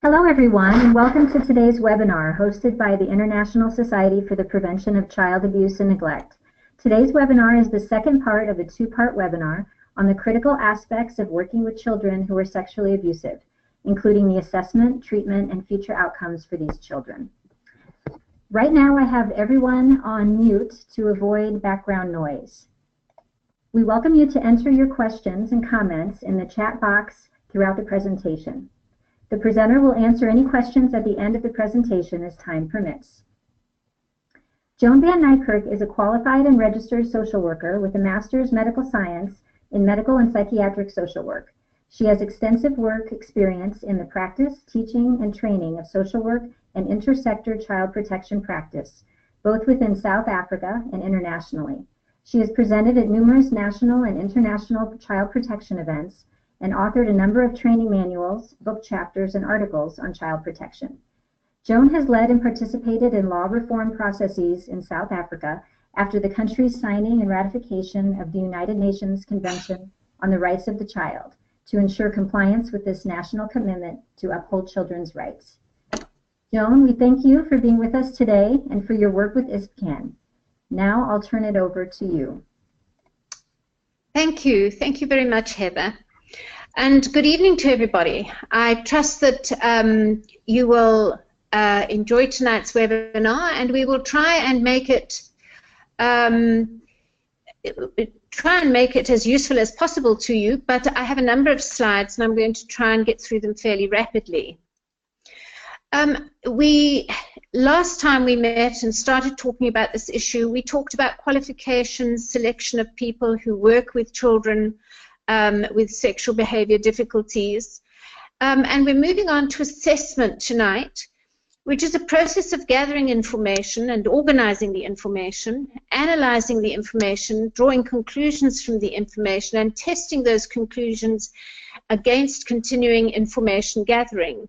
Hello everyone, and welcome to today's webinar hosted by the International Society for the Prevention of Child Abuse and Neglect. Today's webinar is the second part of a two-part webinar on the critical aspects of working with children who are sexually abusive, including the assessment, treatment, and future outcomes for these children. Right now I have everyone on mute to avoid background noise. We welcome you to enter your questions and comments in the chat box throughout the presentation. The presenter will answer any questions at the end of the presentation as time permits. Joan van Niekerk is a qualified and registered social worker with a master's medical science in medical and psychiatric social work. She has extensive work experience in the practice, teaching, and training of social work and intersector child protection practice, both within South Africa and internationally. She has presented at numerous national and international child protection events and authored a number of training manuals, book chapters, and articles on child protection. Joan has led and participated in law reform processes in South Africa after the country's signing and ratification of the United Nations Convention on the Rights of the Child to ensure compliance with this national commitment to uphold children's rights. Joan, we thank you for being with us today and for your work with ISPCAN. Now I'll turn it over to you. Thank you. Thank you very much, Heather. And good evening to everybody. I trust that you will enjoy tonight's webinar, and we will try and make it as useful as possible to you. But I have a number of slides, and I'm going to try and get through them fairly rapidly. Last time we met and started talking about this issue, we talked about qualifications, selection of people who work with children with sexual behavior difficulties. And we're moving on to assessment tonight, which is a process of gathering information and organizing the information, analyzing the information, drawing conclusions from the information, and testing those conclusions against continuing information gathering.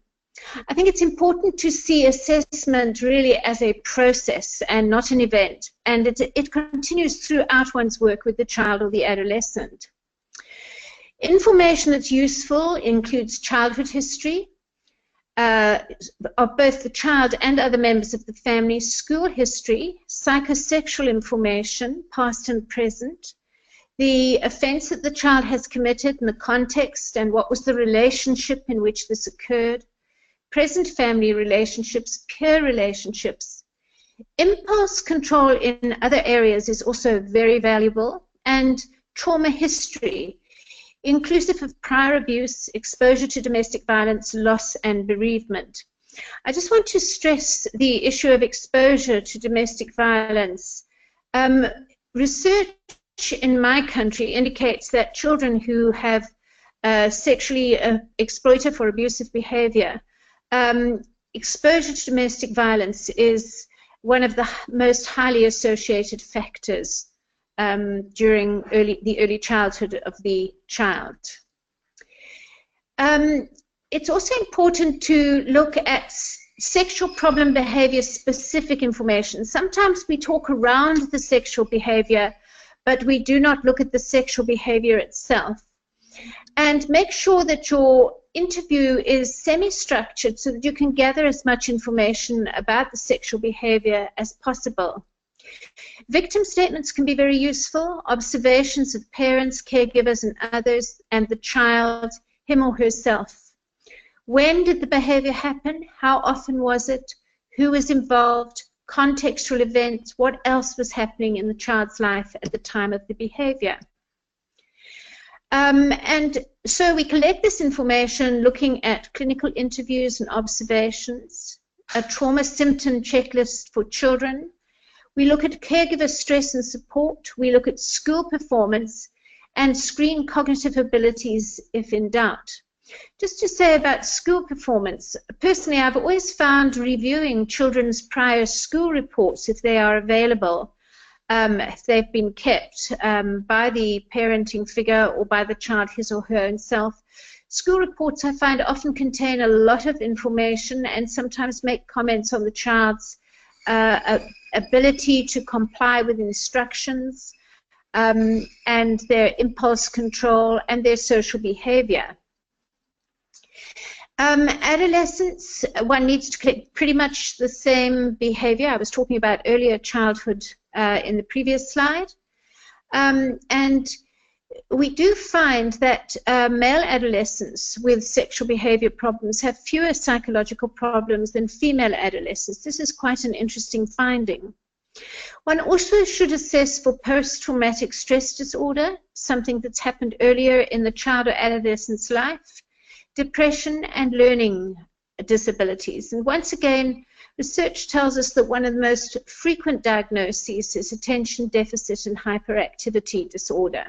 I think it's important to see assessment really as a process and not an event, and it continues throughout one's work with the child or the adolescent. Information that's useful includes childhood history of both the child and other members of the family, school history, psychosexual information, past and present, the offense that the child has committed and the context and what was the relationship in which this occurred, present family relationships, peer relationships. Impulse control in other areas is also very valuable, and trauma history, inclusive of prior abuse, exposure to domestic violence, loss, and bereavement. I just want to stress the issue of exposure to domestic violence. Research in my country indicates that children who have sexually exploitive or abusive behavior, exposure to domestic violence is one of the most highly associated factors during the early childhood of the child. It's also important to look at sexual problem behavior specific information. Sometimes we talk around the sexual behavior, but we do not look at the sexual behavior itself. And make sure that your interview is semi-structured so that you can gather as much information about the sexual behavior as possible. Victim statements can be very useful, observations of parents, caregivers, and others, and the child, him or herself. When did the behavior happen? How often was it? Who was involved? Contextual events? What else was happening in the child's life at the time of the behavior? And so we collect this information looking at clinical interviews and observations, a trauma symptom checklist for children. We look at caregiver stress and support. We look at school performance and screen cognitive abilities if in doubt. Just to say about school performance, personally I've always found reviewing children's prior school reports, if they are available, if they've been kept by the parenting figure or by the child, his or her own self. School reports I find often contain a lot of information and sometimes make comments on the child's ability to comply with instructions and their impulse control and their social behavior. Adolescents, one needs to collect pretty much the same behavior I was talking about earlier, childhood, in the previous slide. And we do find that male adolescents with sexual behavior problems have fewer psychological problems than female adolescents. This is quite an interesting finding. One also should assess for post-traumatic stress disorder, something that's happened earlier in the child or adolescent's life, depression, and learning disabilities. And once again, research tells us that one of the most frequent diagnoses is attention deficit and hyperactivity disorder.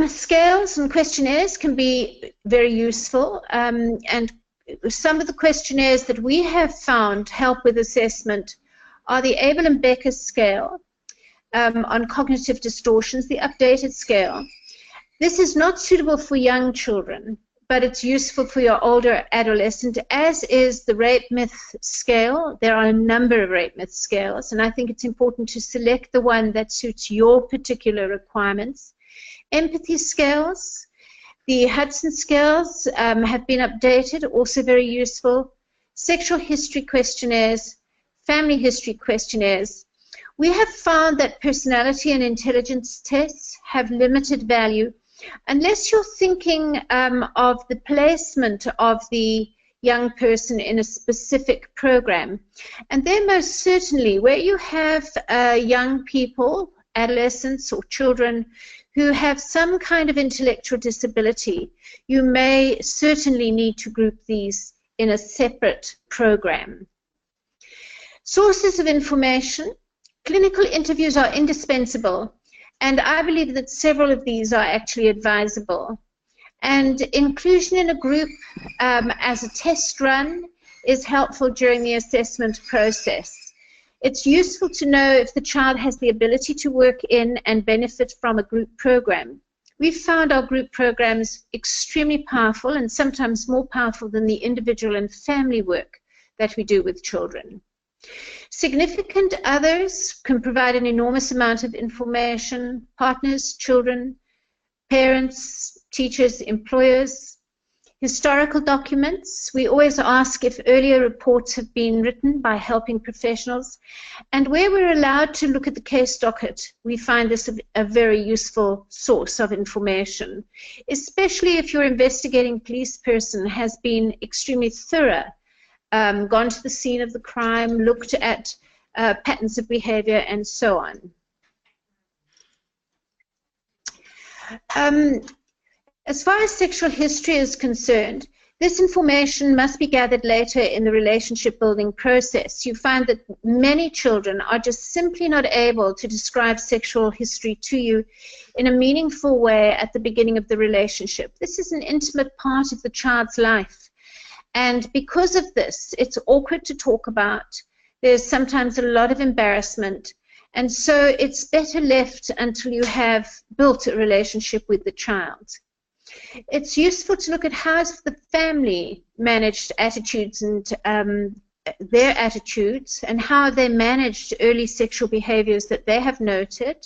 Scales and questionnaires can be very useful, and some of the questionnaires that we have found help with assessment are the Abel and Becker scale on cognitive distortions, the updated scale. This is not suitable for young children, but it's useful for your older adolescent, as is the rape myth scale. There are a number of rape myth scales, and I think it's important to select the one that suits your particular requirements. Empathy scales, the Hudson scales have been updated, also very useful. Sexual history questionnaires, family history questionnaires. We have found that personality and intelligence tests have limited value unless you're thinking of the placement of the young person in a specific program. And then most certainly where you have young people, adolescents or children who have some kind of intellectual disability, you may certainly need to group these in a separate program. Sources of information. Clinical interviews are indispensable, and I believe that several of these are actually advisable. And inclusion in a group as a test run is helpful during the assessment process. It's useful to know if the child has the ability to work in and benefit from a group program. We've found our group programs extremely powerful, and sometimes more powerful than the individual and family work that we do with children. Significant others can provide an enormous amount of information: partners, children, parents, teachers, employers. Historical documents, we always ask if earlier reports have been written by helping professionals, and where we're allowed to look at the case docket, we find this a very useful source of information, especially if your investigating police person has been extremely thorough, gone to the scene of the crime, looked at patterns of behavior, and so on. As far as sexual history is concerned, this information must be gathered later in the relationship building process. You find that many children are just simply not able to describe sexual history to you in a meaningful way at the beginning of the relationship. This is an intimate part of the child's life. And because of this, it's awkward to talk about. There's sometimes a lot of embarrassment. And so it's better left until you have built a relationship with the child. It's useful to look at how has the family managed attitudes and their attitudes, and how they managed early sexual behaviors that they have noted.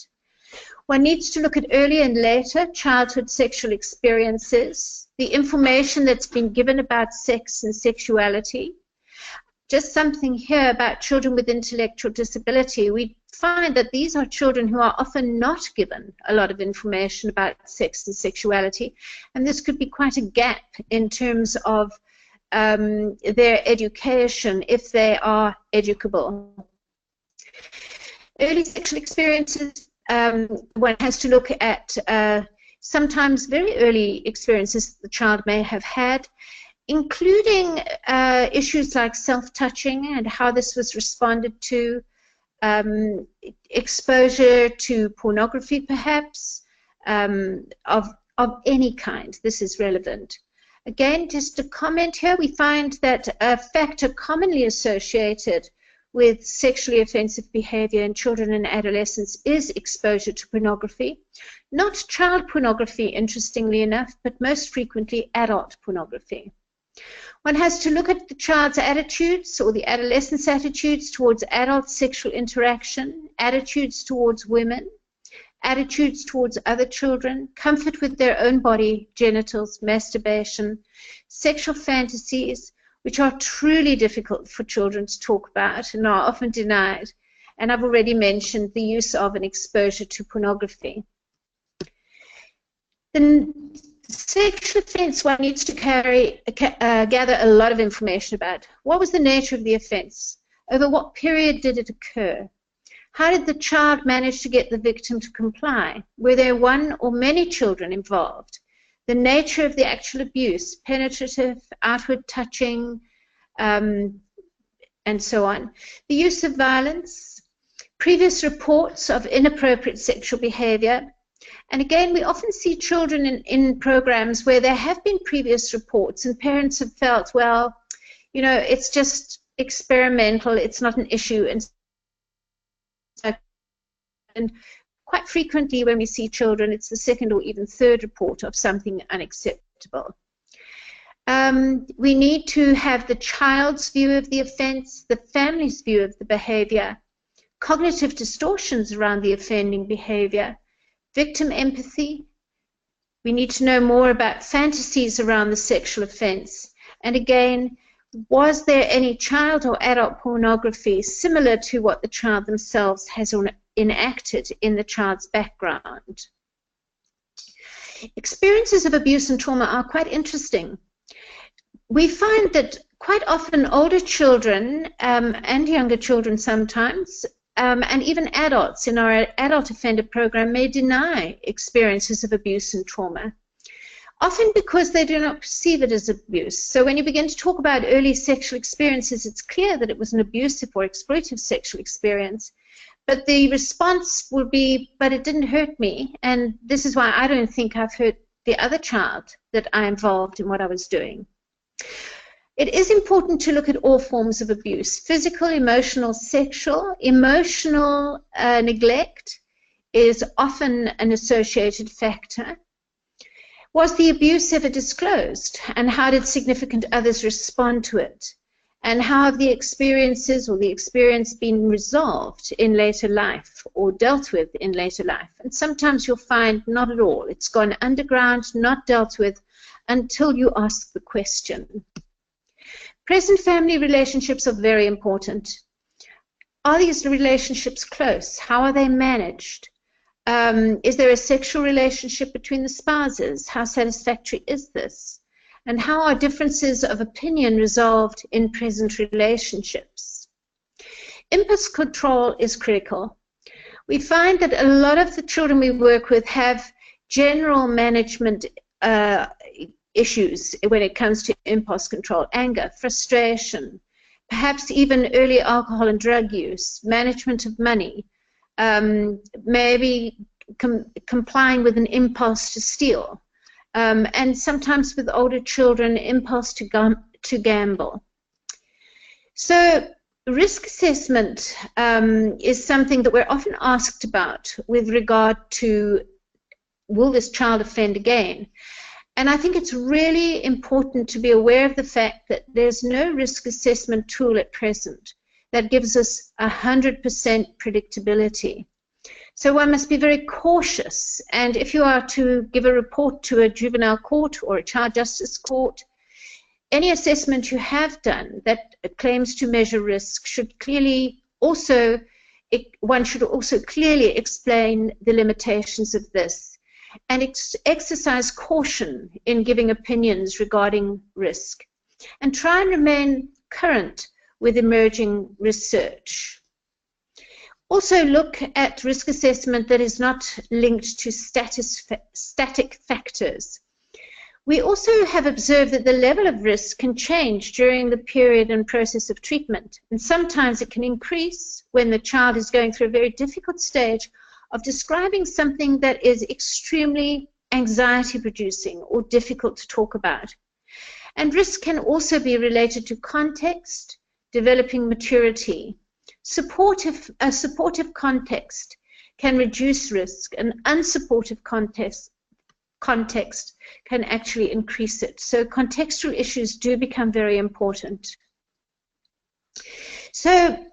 One needs to look at early and later childhood sexual experiences, the information that's been given about sex and sexuality. Just something here about children with intellectual disability. We find that these are children who are often not given a lot of information about sex and sexuality, and this could be quite a gap in terms of their education if they are educable. Early sexual experiences, one has to look at sometimes very early experiences the child may have had, including issues like self-touching and how this was responded to, exposure to pornography perhaps, of any kind. This is relevant. Again, just a comment here, we find that a factor commonly associated with sexually offensive behavior in children and adolescents is exposure to pornography. Not child pornography, interestingly enough, but most frequently adult pornography. One has to look at the child's attitudes or the adolescent's attitudes towards adult sexual interaction, attitudes towards women, attitudes towards other children, comfort with their own body, genitals, masturbation, sexual fantasies, which are truly difficult for children to talk about and are often denied. And I've already mentioned the use of and exposure to pornography. The sexual offence one needs to gather a lot of information about. What was the nature of the offence? Over what period did it occur? How did the child manage to get the victim to comply? Were there one or many children involved? The nature of the actual abuse, penetrative, outward touching, and so on. The use of violence, previous reports of inappropriate sexual behavior. And again, we often see children in programs where there have been previous reports and parents have felt, well, you know, it's just experimental, it's not an issue. And quite frequently when we see children, it's the second or even third report of something unacceptable. We need to have the child's view of the offence, the family's view of the behaviour, cognitive distortions around the offending behaviour, victim empathy. We need to know more about fantasies around the sexual offence. And again, was there any child or adult pornography similar to what the child themselves has enacted in the child's background? Experiences of abuse and trauma are quite interesting. We find that quite often older children and younger children sometimes, and even adults in our adult offender program may deny experiences of abuse and trauma, often because they do not perceive it as abuse. So when you begin to talk about early sexual experiences, it's clear that it was an abusive or exploitative sexual experience, but the response will be, but it didn't hurt me, and this is why I don't think I've hurt the other child that I involved in what I was doing. It is important to look at all forms of abuse: physical, emotional, sexual. Emotional neglect is often an associated factor. Was the abuse ever disclosed? And how did significant others respond to it? And how have the experiences or the experience been resolved in later life or dealt with in later life? And sometimes you'll find not at all. It's gone underground, not dealt with until you ask the question. Present family relationships are very important. Are these relationships close? How are they managed? Is there a sexual relationship between the spouses? How satisfactory is this? And how are differences of opinion resolved in present relationships? Impulse control is critical. We find that a lot of the children we work with have general management issues when it comes to impulse control: anger, frustration, perhaps even early alcohol and drug use, management of money, maybe complying with an impulse to steal, and sometimes with older children, impulse to gamble. So risk assessment is something that we're often asked about with regard to, will this child offend again? And I think it's really important to be aware of the fact that there's no risk assessment tool at present that gives us 100% predictability. So one must be very cautious. And if you are to give a report to a juvenile court or a child justice court, any assessment you have done that claims to measure risk should clearly also, one should also clearly explain the limitations of this, and exercise caution in giving opinions regarding risk, and try and remain current with emerging research. Also look at risk assessment that is not linked to static factors. We also have observed that the level of risk can change during the period and process of treatment, and sometimes it can increase when the child is going through a very difficult stage of describing something that is extremely anxiety-producing or difficult to talk about. And risk can also be related to context, developing maturity. A supportive context can reduce risk. An unsupportive context can actually increase it. So contextual issues do become very important. So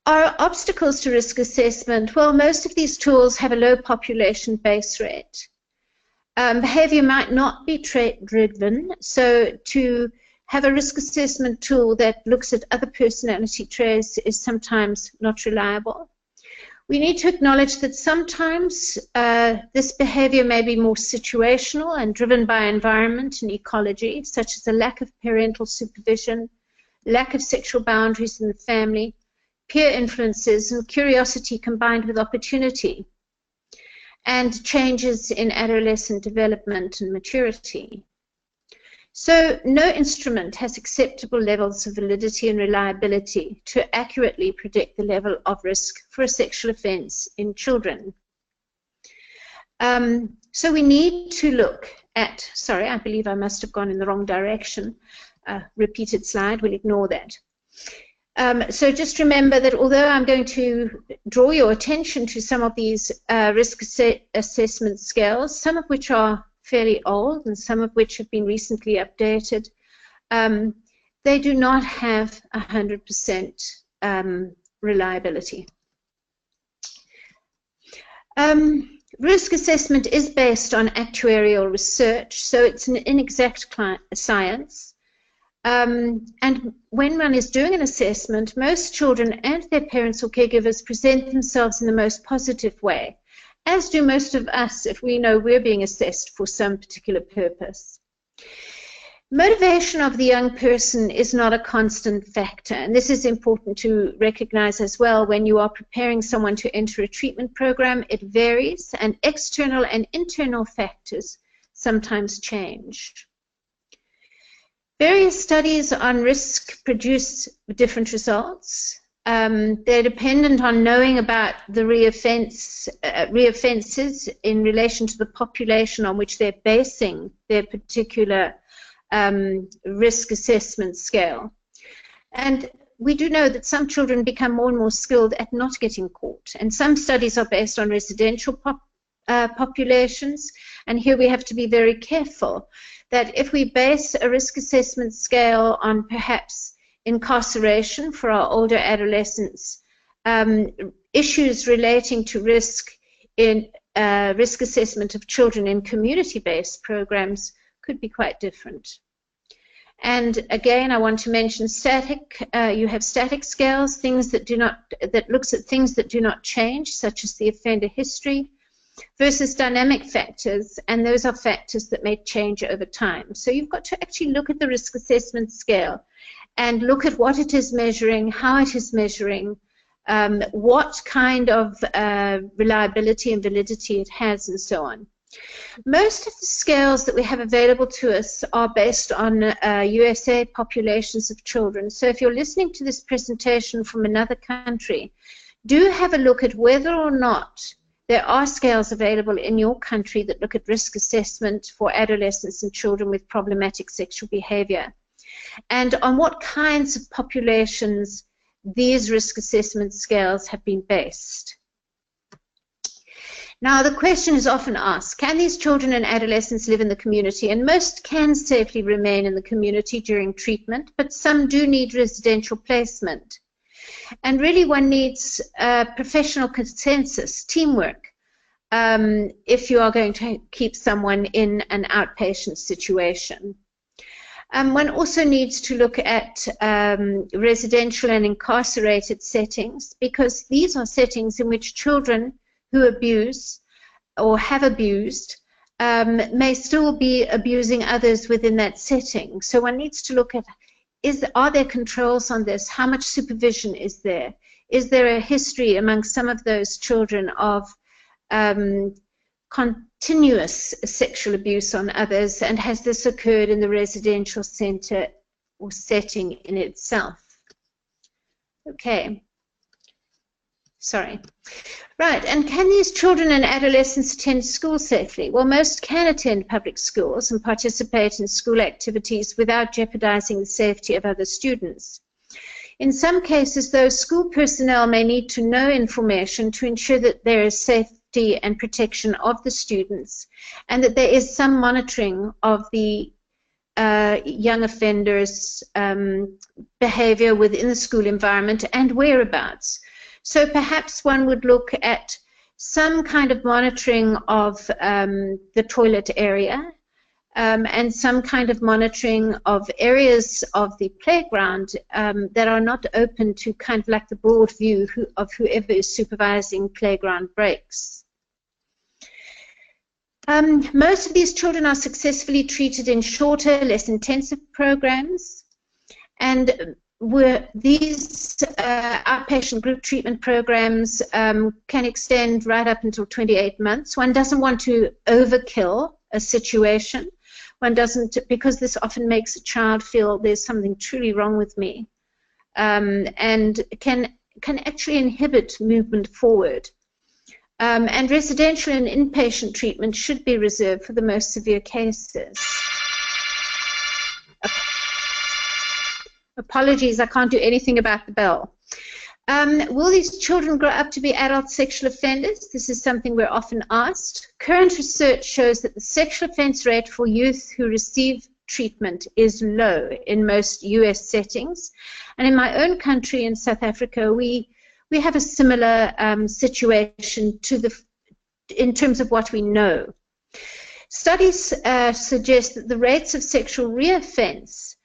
Are obstacles to risk assessment? Well, most of these tools have a low population base rate. Behavior might not be trait-driven, so to have a risk assessment tool that looks at other personality traits is sometimes not reliable. We need to acknowledge that sometimes this behavior may be more situational and driven by environment and ecology, such as a lack of parental supervision, lack of sexual boundaries in the family, peer influences, and curiosity combined with opportunity, and changes in adolescent development and maturity. So no instrument has acceptable levels of validity and reliability to accurately predict the level of risk for a sexual offence in children. So we need to look at, sorry, I believe I must have gone in the wrong direction. Repeated slide, we'll ignore that. So just remember that although I'm going to draw your attention to some of these risk assessment scales, some of which are fairly old and some of which have been recently updated, they do not have 100% reliability. Risk assessment is based on actuarial research, so it's an inexact science. And when one is doing an assessment, most children and their parents or caregivers present themselves in the most positive way, as do most of us if we know we're being assessed for some particular purpose. Motivation of the young person is not a constant factor, and this is important to recognize as well. When you are preparing someone to enter a treatment program, it varies, and external and internal factors sometimes change. Various studies on risk produce different results. They're dependent on knowing about the reoffences in relation to the population on which they're basing their particular risk assessment scale. And we do know that some children become more and more skilled at not getting caught. And some studies are based on residential populations. And here we have to be very careful that if we base a risk assessment scale on perhaps incarceration for our older adolescents, issues relating to risk in risk assessment of children in community-based programs could be quite different. And again, I want to mention static. You have static scales, things that looks at things that do not change, such as the offender history, versus dynamic factors, and those are factors that may change over time. So you've got to actually look at the risk assessment scale and look at what it is measuring, how it is measuring, what kind of reliability and validity it has, and so on. Most of the scales that we have available to us are based on USA populations of children. So if you're listening to this presentation from another country, do have a look at whether or not there are scales available in your country that look at risk assessment for adolescents and children with problematic sexual behavior, and on what kinds of populations these risk assessment scales have been based. Now, the question is often asked, can these children and adolescents live in the community? And most can safely remain in the community during treatment, but some do need residential placement. And really one needs professional consensus, teamwork, if you are going to keep someone in an outpatient situation. One also needs to look at residential and incarcerated settings, because these are settings in which children who abuse or have abused may still be abusing others within that setting. So one needs to look at, are there controls on this? How much supervision is there? Is there a history among some of those children of continuous sexual abuse on others, and has this occurred in the residential center or setting in itself? Okay. Sorry. Right, and can these children and adolescents attend school safely? Well, most can attend public schools and participate in school activities without jeopardizing the safety of other students. In some cases, though, school personnel may need to know information to ensure that there is safety and protection of the students, and that there is some monitoring of the young offenders' behavior within the school environment and whereabouts. So perhaps one would look at some kind of monitoring of the toilet area, and some kind of monitoring of areas of the playground that are not open to kind of like the broad view of whoever is supervising playground breaks. Most of these children are successfully treated in shorter, less intensive programs, and these outpatient group treatment programs can extend right up until 28 months. One doesn't want to overkill a situation. One doesn't, because this often makes a child feel there's something truly wrong with me, and can actually inhibit movement forward. And residential and inpatient treatment should be reserved for the most severe cases. Apologies, I can't do anything about the bell. Will these children grow up to be adult sexual offenders? This is something we're often asked. Current research shows that the sexual offense rate for youth who receive treatment is low in most US settings. And in my own country, in South Africa, we have a similar situation in terms of what we know. Studies suggest that the rates of sexual reoffense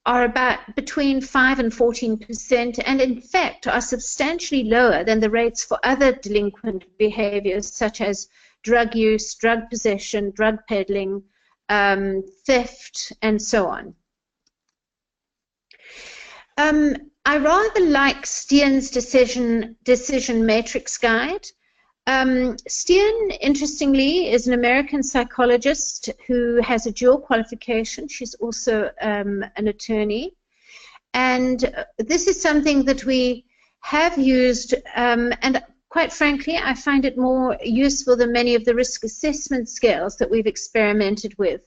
are about between 5 and 14%, and in fact are substantially lower than the rates for other delinquent behaviors such as drug use, drug possession, drug peddling, theft, and so on. I rather like Steen's decision matrix guide. Steen, interestingly, is an American psychologist who has a dual qualification. She's also an attorney. And this is something that we have used, and quite frankly, I find it more useful than many of the risk assessment scales that we've experimented with,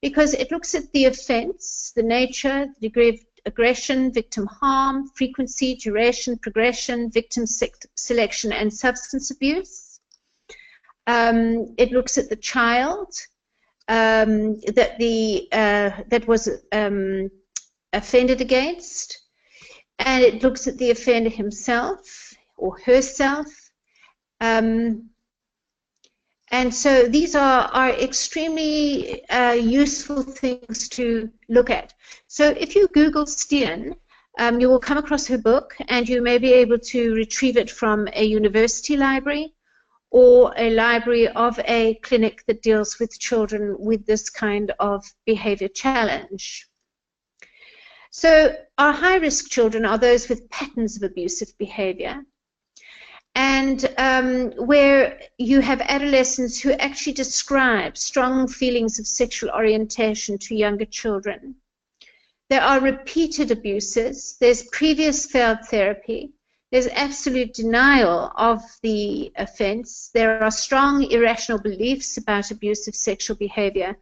because it looks at the offense, the nature, the degree of aggression, victim harm, frequency, duration, progression, victim selection, and substance abuse. It looks at the child that was offended against, and it looks at the offender himself or herself. And so these are extremely useful things to look at. So if you Google Steen, you will come across her book, and you may be able to retrieve it from a university library or a library of a clinic that deals with children with this kind of behavior challenge. So our high-risk children are those with patterns of abusive behavior, and where you have adolescents who actually describe strong feelings of sexual orientation to younger children. There are repeated abuses, there's previous failed therapy, there's absolute denial of the offense, there are strong irrational beliefs about abusive sexual behavior,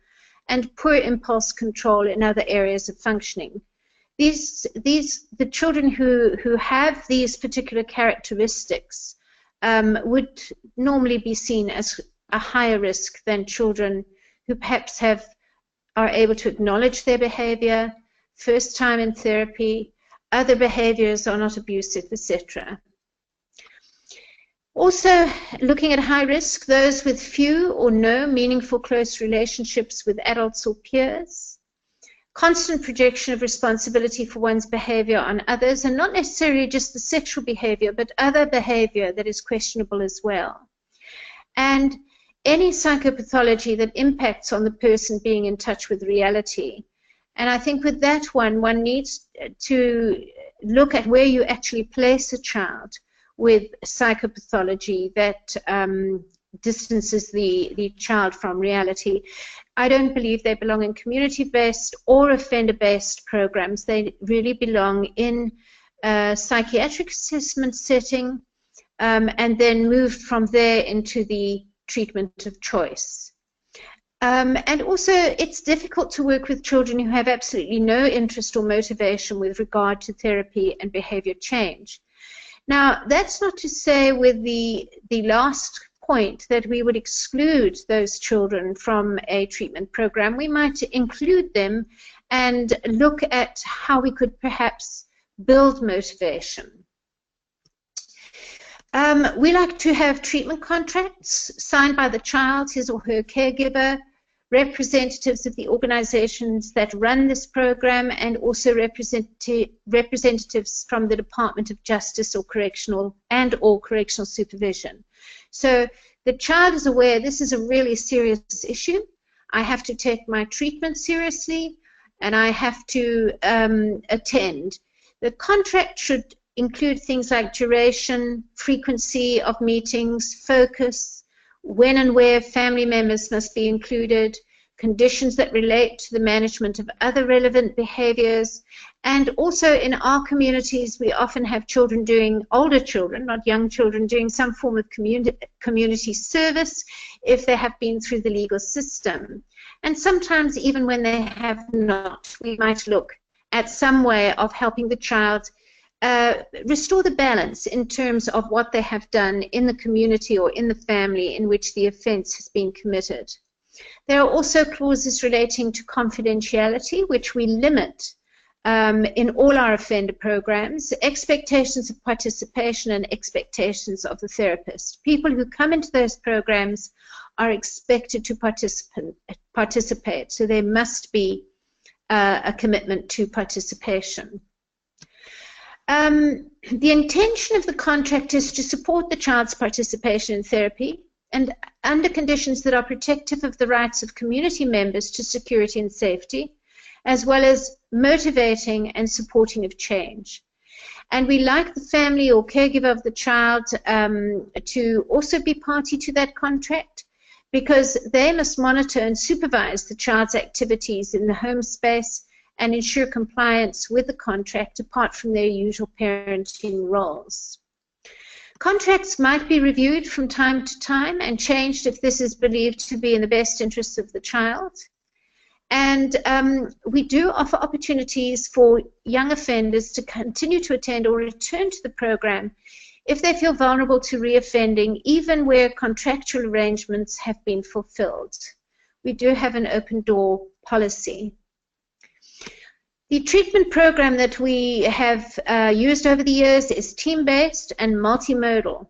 and poor impulse control in other areas of functioning. The children who have these particular characteristics would normally be seen as a higher risk than children who perhaps are able to acknowledge their behavior, first time in therapy, other behaviors are not abusive, etc. Also, looking at high risk, those with few or no meaningful close relationships with adults or peers, constant projection of responsibility for one's behavior on others, and not necessarily just the sexual behavior, but other behavior that is questionable as well. And any psychopathology that impacts on the person being in touch with reality. And I think with that one needs to look at where you actually place a child with psychopathology that distances the child from reality. I don't believe they belong in community-based or offender-based programs. They really belong in a psychiatric assessment setting, and then moved from there into the treatment of choice. And also, it's difficult to work with children who have absolutely no interest or motivation with regard to therapy and behavior change. Now, that's not to say with the last point that we would exclude those children from a treatment program. We might include them and look at how we could perhaps build motivation. We like to have treatment contracts signed by the child, his or her caregiver, representatives of the organizations that run this program, and also representatives from the Department of Justice or correctional supervision. So the child is aware this is a really serious issue. I have to take my treatment seriously, and I have to attend. The contract should include things like duration, frequency of meetings, focus, when and where family members must be included, conditions that relate to the management of other relevant behaviors, and also in our communities we often have children doing, older children, not young children, doing some form of community service if they have been through the legal system. And sometimes even when they have not, we might look at some way of helping the child restore the balance in terms of what they have done in the community or in the family in which the offence has been committed. There are also clauses relating to confidentiality, which we limit in all our offender programs, expectations of participation and expectations of the therapist. People who come into those programs are expected to participate, so there must be a commitment to participation. The intention of the contract is to support the child's participation in therapy and under conditions that are protective of the rights of community members to security and safety, as well as motivating and supporting of change. And we like the family or caregiver of the child to also be party to that contract, because they must monitor and supervise the child's activities in the home space and ensure compliance with the contract apart from their usual parenting roles. Contracts might be reviewed from time to time and changed if this is believed to be in the best interests of the child. And we do offer opportunities for young offenders to continue to attend or return to the program if they feel vulnerable to reoffending, even where contractual arrangements have been fulfilled. We do have an open door policy. The treatment program that we have used over the years is team-based and multimodal.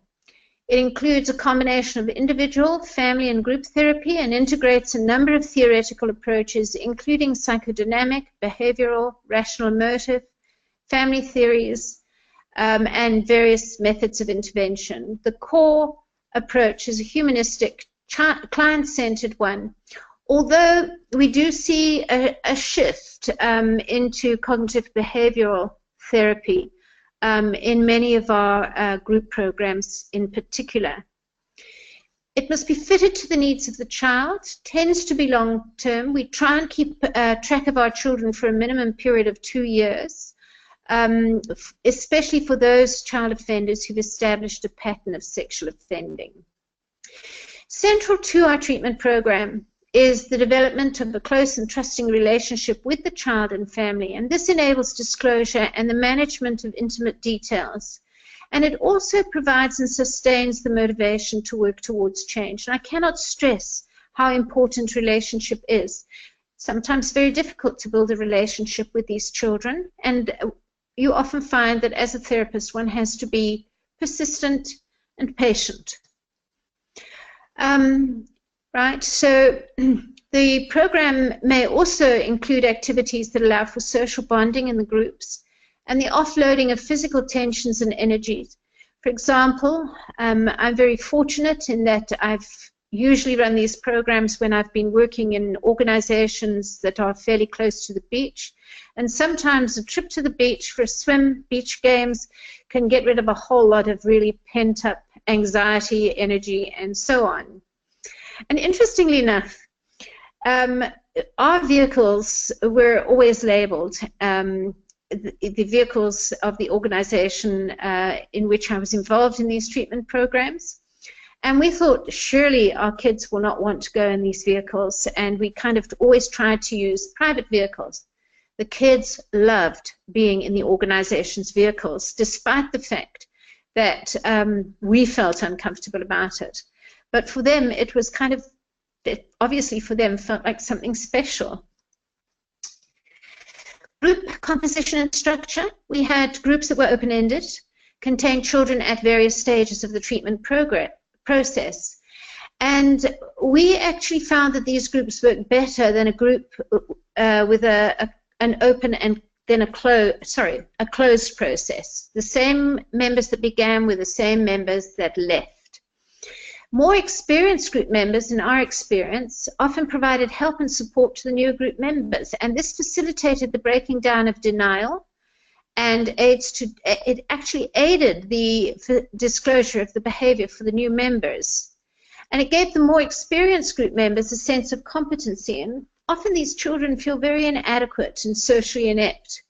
It includes a combination of individual, family, and group therapy and integrates a number of theoretical approaches, including psychodynamic, behavioral, rational emotive, family theories, and various methods of intervention. The core approach is a humanistic, client-centered one, although we do see a shift into cognitive behavioral therapy in many of our group programs in particular. It must be fitted to the needs of the child, tends to be long-term. We try and keep track of our children for a minimum period of 2 years, especially for those child offenders who've established a pattern of sexual offending. Central to our treatment program is the development of a close and trusting relationship with the child and family, and this enables disclosure and the management of intimate details. And it also provides and sustains the motivation to work towards change. And I cannot stress how important relationship is. Sometimes very difficult to build a relationship with these children, and you often find that as a therapist one has to be persistent and patient. Right, so the program may also include activities that allow for social bonding in the groups and the offloading of physical tensions and energies. For example, I'm very fortunate in that I've usually run these programs when I've been working in organizations that are fairly close to the beach, and sometimes a trip to the beach for a swim, beach games, can get rid of a whole lot of really pent-up anxiety, energy, and so on. And interestingly enough, our vehicles were always labeled, the vehicles of the organization in which I was involved in these treatment programs. And we thought, surely our kids will not want to go in these vehicles, and we kind of always tried to use private vehicles. The kids loved being in the organization's vehicles, despite the fact that we felt uncomfortable about it. But for them, it was kind of, obviously for them, felt like something special. Group composition and structure. We had groups that were open-ended. contained children at various stages of the treatment process. And we actually found that these groups work better than a group with an open and then a closed process. The same members that began were the same members that left. More experienced group members, in our experience, often provided help and support to the newer group members, and this facilitated the breaking down of denial, and it actually aided the disclosure of the behavior for the new members. And it gave the more experienced group members a sense of competency, and often these children feel very inadequate and socially inept.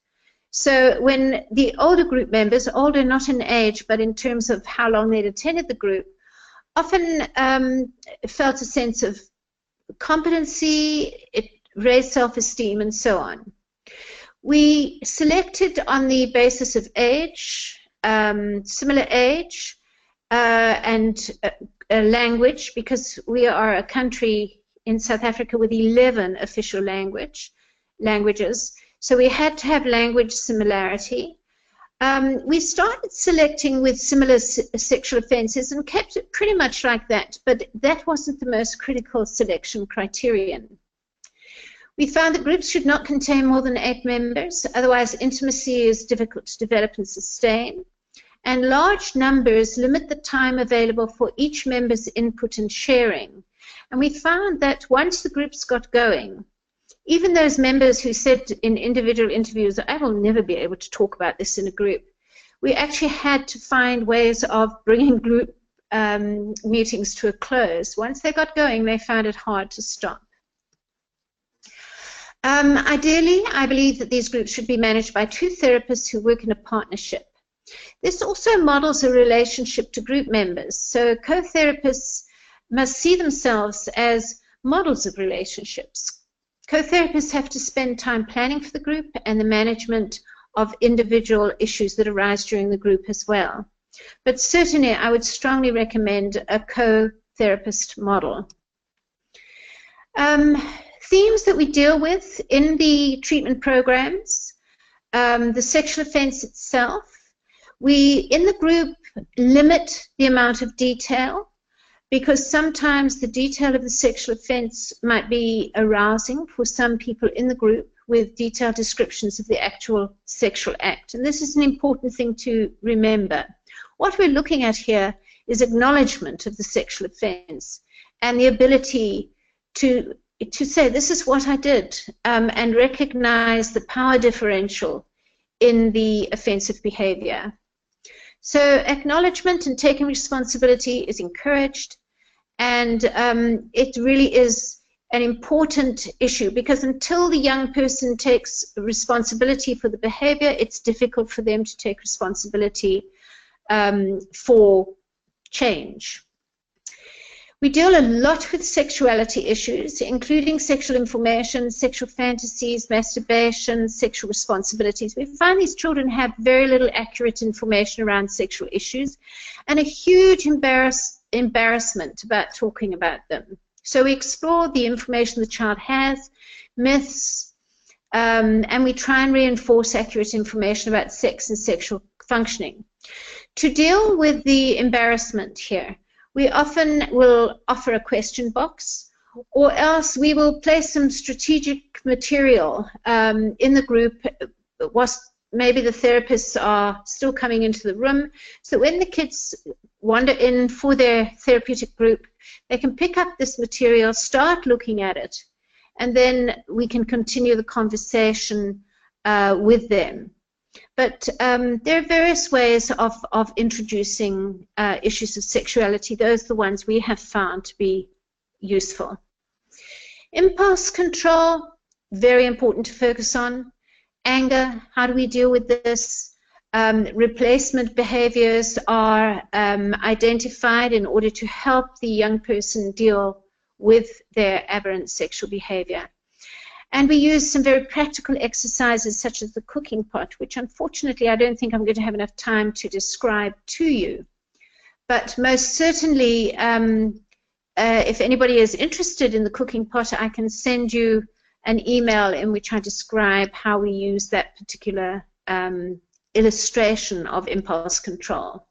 So when the older group members, older not in age but in terms of how long they'd attended the group, often felt a sense of competency, it raised self-esteem and so on. We selected on the basis of age, similar age, and language, because we are a country in South Africa with 11 official languages, so we had to have language similarity. We started selecting with similar sexual offences and kept it pretty much like that, but that wasn't the most critical selection criterion. We found that groups should not contain more than 8 members, otherwise intimacy is difficult to develop and sustain. And large numbers limit the time available for each member's input and sharing. And we found that once the groups got going, even those members who said in individual interviews, I will never be able to talk about this in a group, we actually had to find ways of bringing group meetings to a close. Once they got going, they found it hard to stop. Ideally, I believe that these groups should be managed by 2 therapists who work in a partnership. This also models a relationship to group members, so co-therapists must see themselves as models of relationships. Co-therapists have to spend time planning for the group and the management of individual issues that arise during the group as well. But certainly I would strongly recommend a co-therapist model. Themes that we deal with in the treatment programs, the sexual offence itself. We, in the group, limit the amount of detail because sometimes the detail of the sexual offence might be arousing for some people in the group with detailed descriptions of the actual sexual act. And this is an important thing to remember. What we're looking at here is acknowledgement of the sexual offence and the ability to say, this is what I did, and recognize the power differential in the offensive behavior. So acknowledgement and taking responsibility is encouraged, and it really is an important issue because until the young person takes responsibility for the behavior, it's difficult for them to take responsibility for change. We deal a lot with sexuality issues, including sexual information, sexual fantasies, masturbation, sexual responsibilities. We find these children have very little accurate information around sexual issues and a huge embarrassment about talking about them. So we explore the information the child has, myths, and we try and reinforce accurate information about sex and sexual functioning. To deal with the embarrassment here, we often will offer a question box, or else we will place some strategic material in the group whilst maybe the therapists are still coming into the room, so when the kids wander in for their therapeutic group, they can pick up this material, start looking at it, and then we can continue the conversation with them. But there are various ways of introducing issues of sexuality. Those are the ones we have found to be useful. Impulse control, very important to focus on. Anger, how do we deal with this? Replacement behaviors are identified in order to help the young person deal with their aberrant sexual behavior. And we use some very practical exercises such as the cooking pot, which unfortunately I don't think I'm going to have enough time to describe to you. But most certainly, if anybody is interested in the cooking pot, I can send you an email in which I describe how we use that particular illustration of impulse control.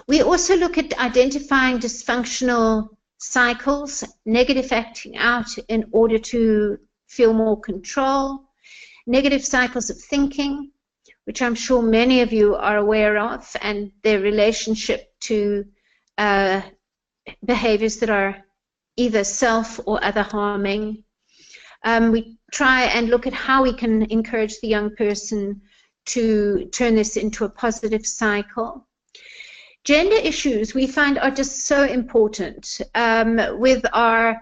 We also look at identifying dysfunctional cycles, negative acting out in order to feel more control, negative cycles of thinking, which I'm sure many of you are aware of, and their relationship to behaviors that are either self or other harming. We try and look at how we can encourage the young person to turn this into a positive cycle. Gender issues we find are just so important. With our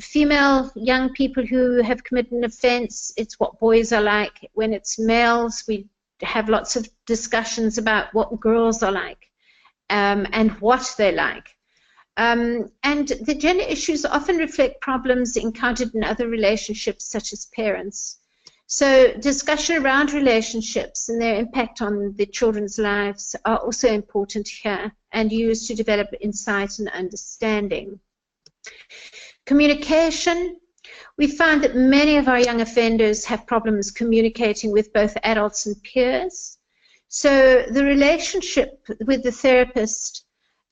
female young people who have committed an offense, it's what boys are like. When it's males, we have lots of discussions about what girls are like and what they like. And the gender issues often reflect problems encountered in other relationships, such as parents. So discussion around relationships and their impact on the children's lives are also important here and used to develop insight and understanding. Communication. We find that many of our young offenders have problems communicating with both adults and peers. So the relationship with the therapist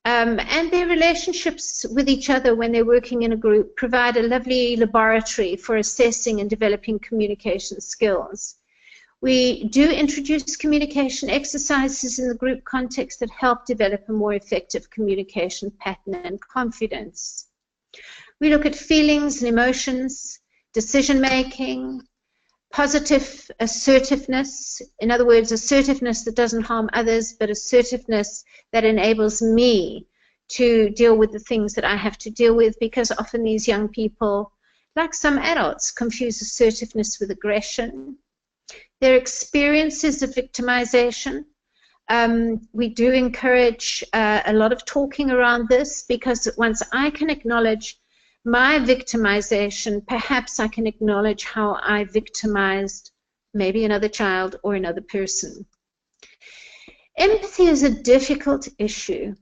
and their relationships with each other when they're working in a group provide a lovely laboratory for assessing and developing communication skills. We do introduce communication exercises in the group context that help develop a more effective communication pattern and confidence. We look at feelings and emotions, decision-making, positive assertiveness, in other words, assertiveness that doesn't harm others, but assertiveness that enables me to deal with the things that I have to deal with, because often these young people, like some adults, confuse assertiveness with aggression. Their experiences of victimization. We do encourage a lot of talking around this, because once I can acknowledge my victimization, perhaps I can acknowledge how I victimized maybe another child or another person. Empathy is a difficult issue,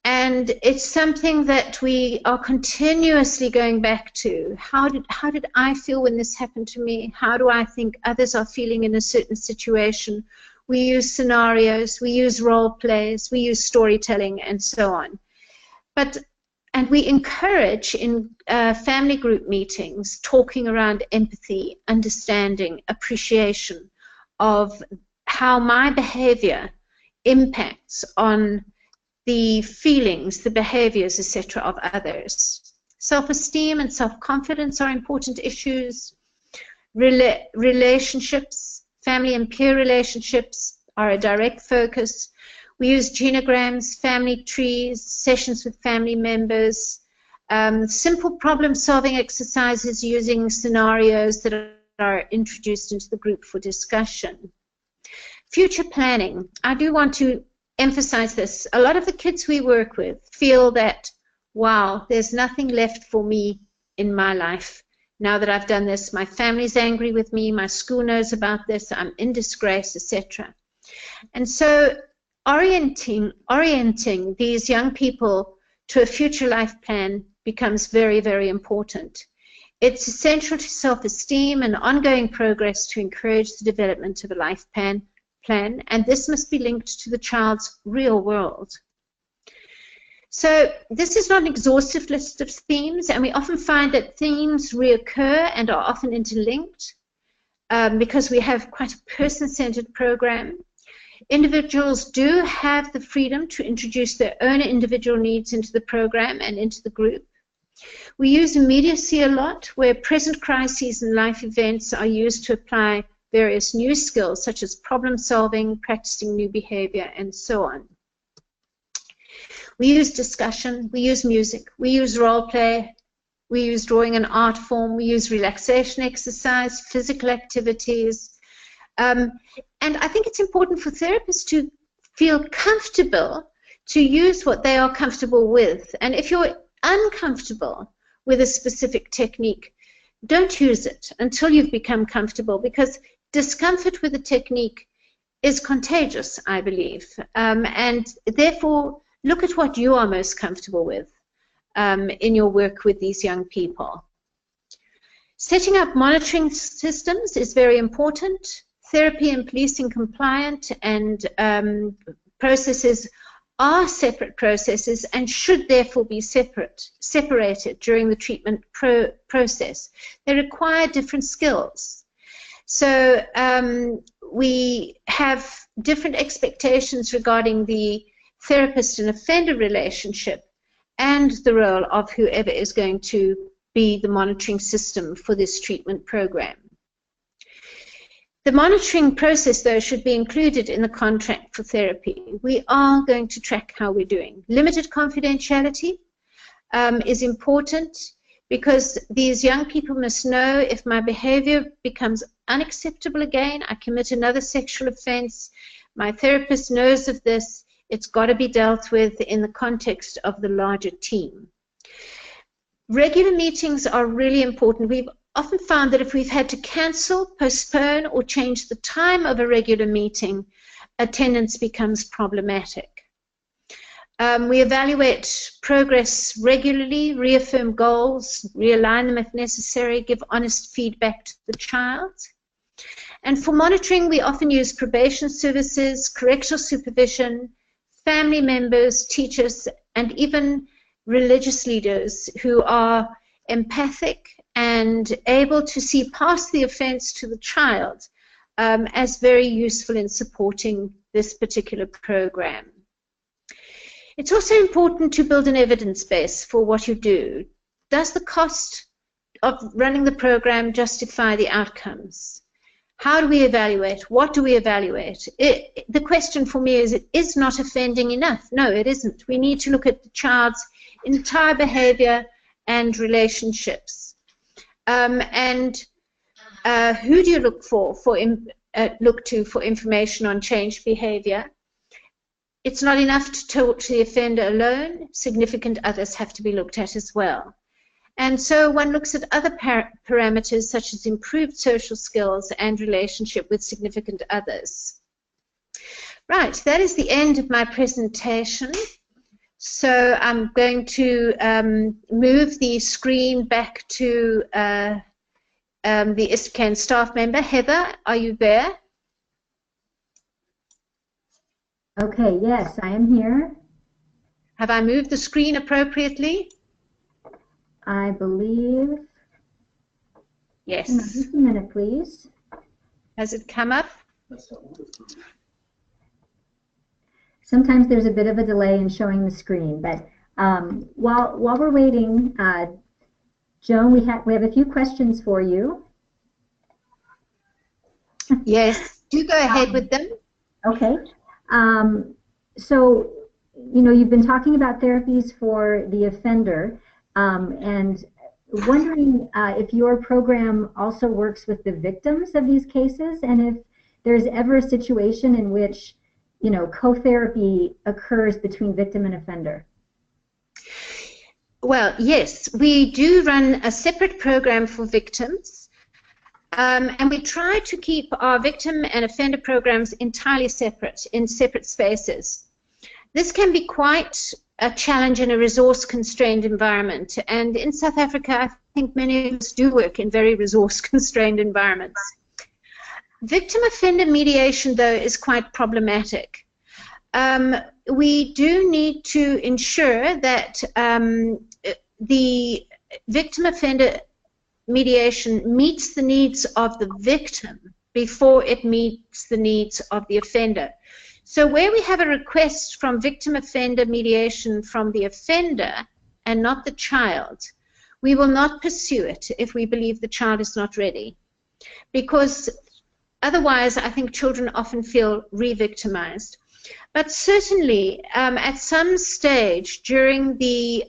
and it's something that we are continuously going back to. How did I feel when this happened to me? How do I think others are feeling in a certain situation? We use scenarios, we use role plays, we use storytelling, and so on. And we encourage in family group meetings talking around empathy, understanding, appreciation of how my behavior impacts on the feelings, the behaviors, etc. of others. Self-esteem and self-confidence are important issues. Relationships, family and peer relationships are a direct focus. We use genograms, family trees, sessions with family members, simple problem-solving exercises using scenarios that are introduced into the group for discussion. Future planning. I do want to emphasize this. A lot of the kids we work with feel that, wow, there's nothing left for me in my life. Now that I've done this, my family's angry with me, my school knows about this, I'm in disgrace, etc. And so orienting these young people to a future life plan becomes very, very important. It's essential to self-esteem and ongoing progress to encourage the development of a life plan, and this must be linked to the child's real world. So this is not an exhaustive list of themes, and we often find that themes reoccur and are often interlinked because we have quite a person-centered program. Individuals do have the freedom to introduce their own individual needs into the program and into the group. We use immediacy a lot, where present crises and life events are used to apply various new skills, such as problem solving, practicing new behavior, and so on. We use discussion, we use music, we use role play, we use drawing and art form, we use relaxation exercise, physical activities. And I think it's important for therapists to feel comfortable to use what they are comfortable with. And if you're uncomfortable with a specific technique, don't use it until you've become comfortable, because discomfort with a technique is contagious, I believe. And therefore, look at what you are most comfortable with in your work with these young people. Setting up monitoring systems is very important. Therapy and policing compliant and processes are separate processes and should therefore be separated during the treatment process. They require different skills. So we have different expectations regarding the therapist and offender relationship and the role of whoever is going to be the monitoring system for this treatment program. The monitoring process, though, should be included in the contract for therapy. We are going to track how we're doing. Limited confidentiality is important because these young people must know if my behavior becomes unacceptable again, I commit another sexual offense, my therapist knows of this, it's got to be dealt with in the context of the larger team. Regular meetings are really important. We've often found that if we've had to cancel, postpone, or change the time of a regular meeting, attendance becomes problematic. We evaluate progress regularly, reaffirm goals, realign them if necessary, give honest feedback to the child. And for monitoring, we often use probation services, correctional supervision, family members, teachers, and even religious leaders who are empathic and able to see past the offense to the child as very useful in supporting this particular program. It's also important to build an evidence base for what you do. Does the cost of running the program justify the outcomes? How do we evaluate? What do we evaluate? The question for me is not offending enough? No, it isn't. We need to look at the child's entire behavior and relationships. And who do you look to for information on changed behavior? It's not enough to talk to the offender alone. Significant others have to be looked at as well. And so one looks at other parameters such as improved social skills and relationship with significant others. Right, that is the end of my presentation. So I'm going to move the screen back to the ISPCAN staff member. Heather, are you there? Okay, yes, I am here. Have I moved the screen appropriately? I believe. Yes. Just a minute, please. Has it come up? Sometimes there's a bit of a delay in showing the screen, but while we're waiting, Joan, we have a few questions for you. Yes, do go ahead with them. Okay. So, you know, you've been talking about therapies for the offender, and wondering if your program also works with the victims of these cases, and if there's ever a situation in which, you know, co-therapy occurs between victim and offender. Well, yes, we do run a separate program for victims, and we try to keep our victim and offender programs entirely separate, in separate spaces. This can be quite a challenge in a resource-constrained environment, and in South Africa, I think many of us do work in very resource-constrained environments. Victim-offender mediation, though, is quite problematic. We do need to ensure that the victim-offender mediation meets the needs of the victim before it meets the needs of the offender. So where we have a request from victim-offender mediation from the offender and not the child, we will not pursue it if we believe the child is not ready. Because otherwise, I think children often feel re-victimized. But certainly, at some stage during the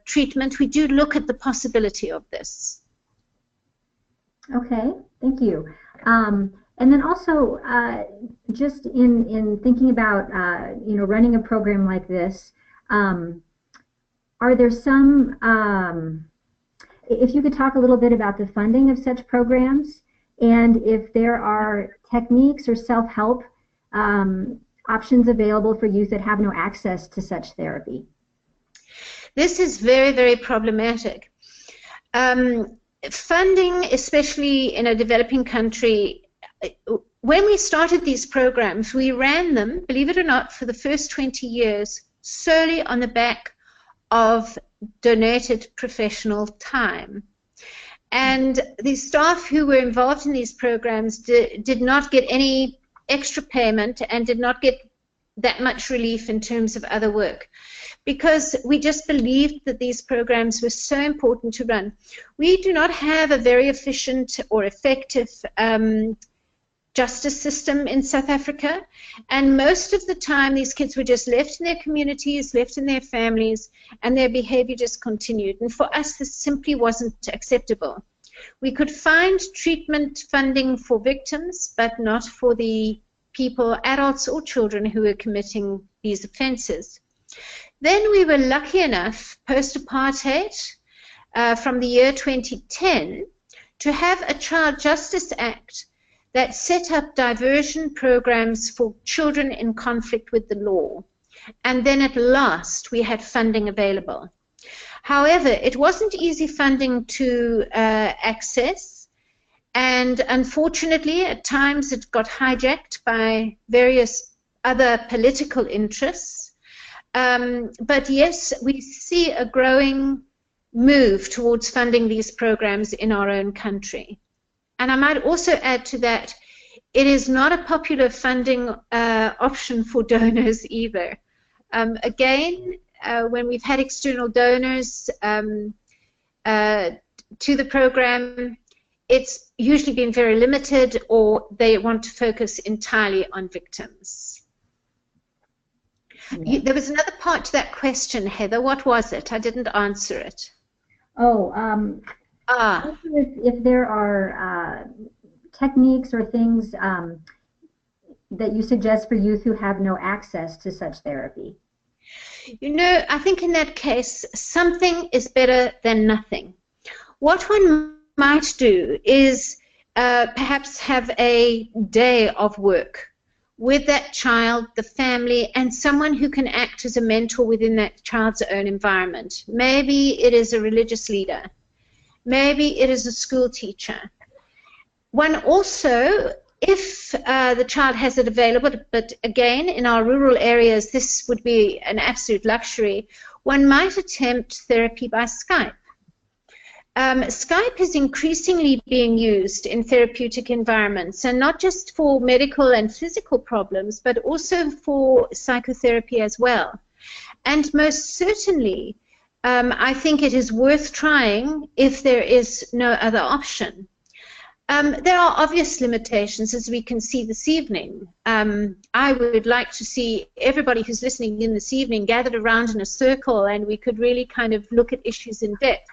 treatment, we do look at the possibility of this. Okay, thank you. And then also, just in thinking about, you know, running a program like this, are there some, if you could talk a little bit about the funding of such programs, and if there are techniques or self-help options available for youth that have no access to such therapy. This is very, very problematic. funding, especially in a developing country, when we started these programs, we ran them, believe it or not, for the first 20 years solely on the back of donated professional time. And the staff who were involved in these programs did not get any extra payment and did not get that much relief in terms of other work, because we just believed that these programs were so important to run. We do not have a very efficient or effective justice system in South Africa, and most of the time these kids were just left in their communities, left in their families, and their behavior just continued. And for us, this simply wasn't acceptable. We could find treatment funding for victims, but not for the people, adults or children, who were committing these offenses. Then we were lucky enough, post-apartheid, from the year 2010, to have a Child Justice Act that set up diversion programs for children in conflict with the law. And then at last we had funding available. However, it wasn't easy funding to access, and unfortunately at times it got hijacked by various other political interests. But yes, we see a growing move towards funding these programs in our own country. And I might also add to that, it is not a popular funding option for donors either. Again, when we've had external donors to the program, it's usually been very limited, or they want to focus entirely on victims. Yeah. There was another part to that question, Heather. What was it? I didn't answer it. Oh, if there are techniques or things that you suggest for youth who have no access to such therapy. You know, I think in that case, something is better than nothing. What one might do is perhaps have a day of work with that child, the family, and someone who can act as a mentor within that child's own environment. Maybe it is a religious leader. Maybe it is a school teacher. One also, if the child has it available, but again, in our rural areas, this would be an absolute luxury, one might attempt therapy by Skype. Skype is increasingly being used in therapeutic environments, and not just for medical and physical problems, but also for psychotherapy as well. And most certainly, I think it is worth trying if there is no other option. There are obvious limitations, as we can see this evening. I would like to see everybody who's listening in this evening gathered around in a circle, and we could really kind of look at issues in depth.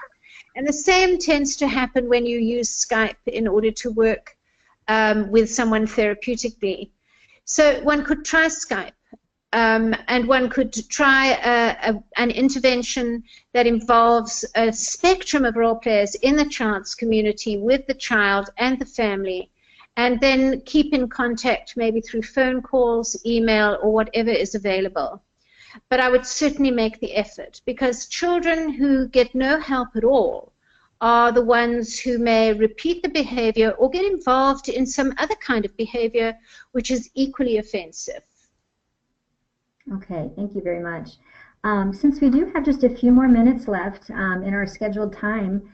And the same tends to happen when you use Skype in order to work with someone therapeutically. So one could try Skype, and one could try an intervention that involves a spectrum of role players in the child's community with the child and the family, and then keep in contact maybe through phone calls, email, or whatever is available. But I would certainly make the effort, because children who get no help at all are the ones who may repeat the behavior or get involved in some other kind of behavior which is equally offensive. Okay, thank you very much. Since we do have just a few more minutes left in our scheduled time,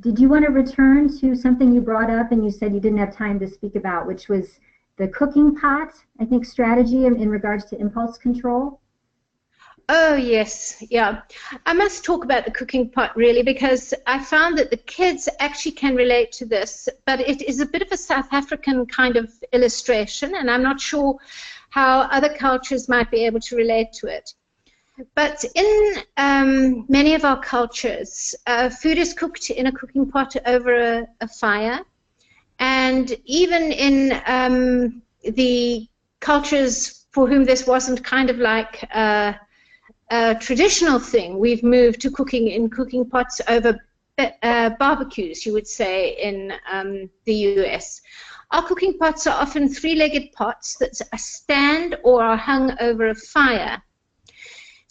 did you want to return to something you brought up and you said you didn't have time to speak about, which was the cooking pot, I think, strategy in regards to impulse control? Oh, yes, yeah. I must talk about the cooking pot, really, because I found that the kids actually can relate to this, but it is a bit of a South African kind of illustration, and I'm not sure how other cultures might be able to relate to it. But in many of our cultures, food is cooked in a cooking pot over a fire, and even in the cultures for whom this wasn't kind of like a traditional thing, we've moved to cooking in cooking pots over barbecues, you would say, in the US. Our cooking pots are often three-legged pots that stand or are hung over a fire.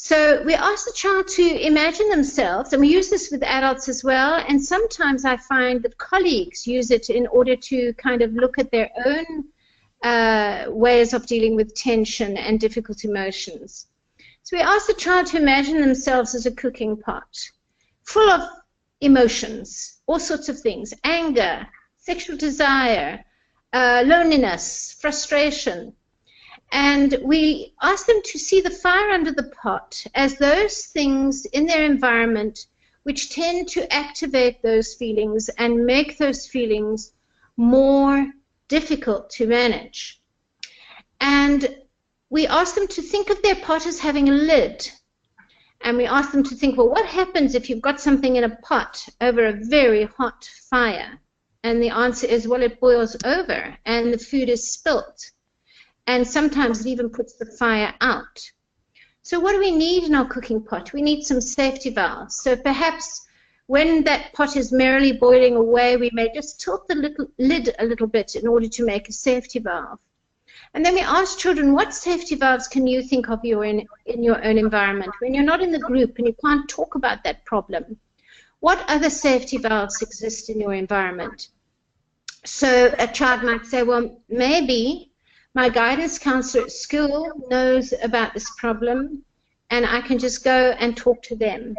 So we ask the child to imagine themselves, and we use this with adults as well, and sometimes I find that colleagues use it in order to kind of look at their own ways of dealing with tension and difficult emotions. So we ask the child to imagine themselves as a cooking pot, full of emotions, all sorts of things: anger, sexual desire, loneliness, frustration. And we ask them to see the fire under the pot as those things in their environment which tend to activate those feelings and make those feelings more difficult to manage. And we ask them to think of their pot as having a lid. And we ask them to think, well, what happens if you've got something in a pot over a very hot fire? And the answer is, well, it boils over and the food is spilt. And sometimes it even puts the fire out. So what do we need in our cooking pot? We need some safety valves. So perhaps when that pot is merrily boiling away, we may just tilt the lid a little bit in order to make a safety valve. And then we ask children, what safety valves can you think of in your own environment? When you're not in the group and you can't talk about that problem, what other safety valves exist in your environment? So a child might say, well, maybe my guidance counselor at school knows about this problem and I can just go and talk to them.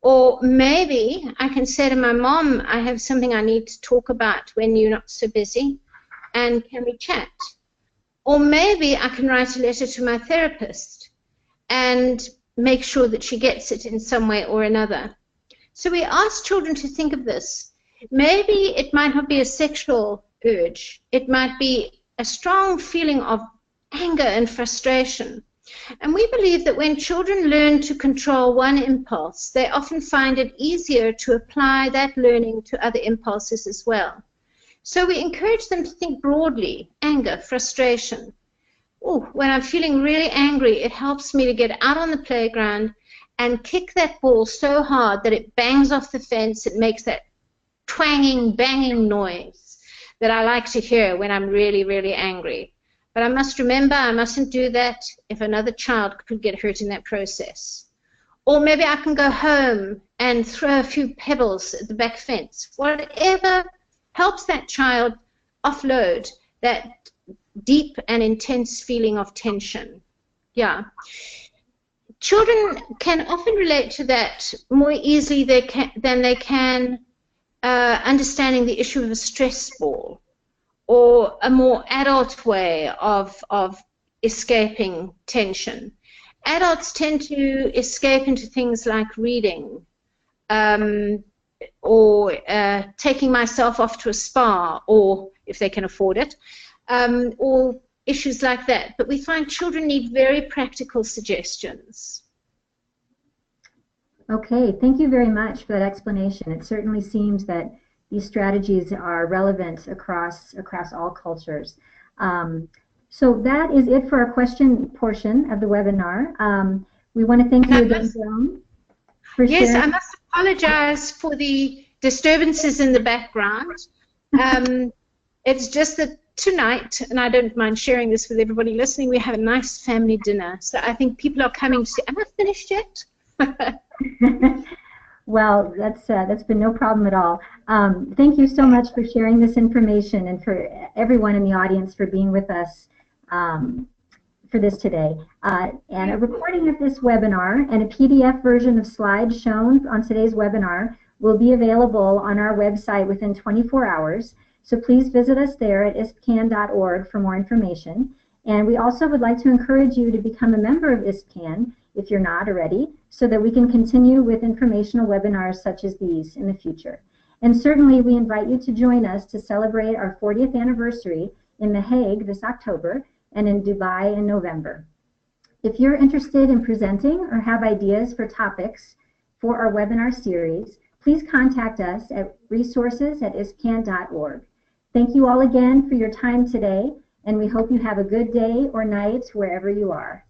Or maybe I can say to my mom, I have something I need to talk about when you're not so busy, and can we chat? Or maybe I can write a letter to my therapist and make sure that she gets it in some way or another. So we ask children to think of this. Maybe it might not be a sexual urge. It might be a strong feeling of anger and frustration. And we believe that when children learn to control one impulse, they often find it easier to apply that learning to other impulses as well. So we encourage them to think broadly: anger, frustration. Oh, when I'm feeling really angry, it helps me to get out on the playground and kick that ball so hard that it bangs off the fence. It makes that twanging, banging noise that I like to hear when I'm really, really angry. But I must remember I mustn't do that if another child could get hurt in that process. Or maybe I can go home and throw a few pebbles at the back fence. Whatever helps that child offload that deep and intense feeling of tension. Yeah. Children can often relate to that more easily than they can understanding the issue of a stress ball, or a more adult way of escaping tension. Adults tend to escape into things like reading, or taking myself off to a spa, or if they can afford it, or issues like that. But we find children need very practical suggestions. Okay, thank you very much for that explanation. It certainly seems that these strategies are relevant across all cultures. So that is it for our question portion of the webinar. We want to thank you again, Joan, for sharing. Yes, I must apologize for the disturbances in the background. It's just that tonight, and I don't mind sharing this with everybody listening, we have a nice family dinner. So I think people are coming to say, am I finished yet? Well, that's been no problem at all. Thank you so much for sharing this information, and for everyone in the audience for being with us for this today. And a recording of this webinar and a PDF version of slides shown on today's webinar will be available on our website within 24 hours. So please visit us there at ISPCAN.org for more information. And we also would like to encourage you to become a member of ISPCAN if you're not already, so that we can continue with informational webinars such as these in the future. And certainly we invite you to join us to celebrate our 40th anniversary in The Hague this October and in Dubai in November. If you're interested in presenting or have ideas for topics for our webinar series, please contact us at resources@iscan.org. Thank you all again for your time today, and we hope you have a good day or night wherever you are.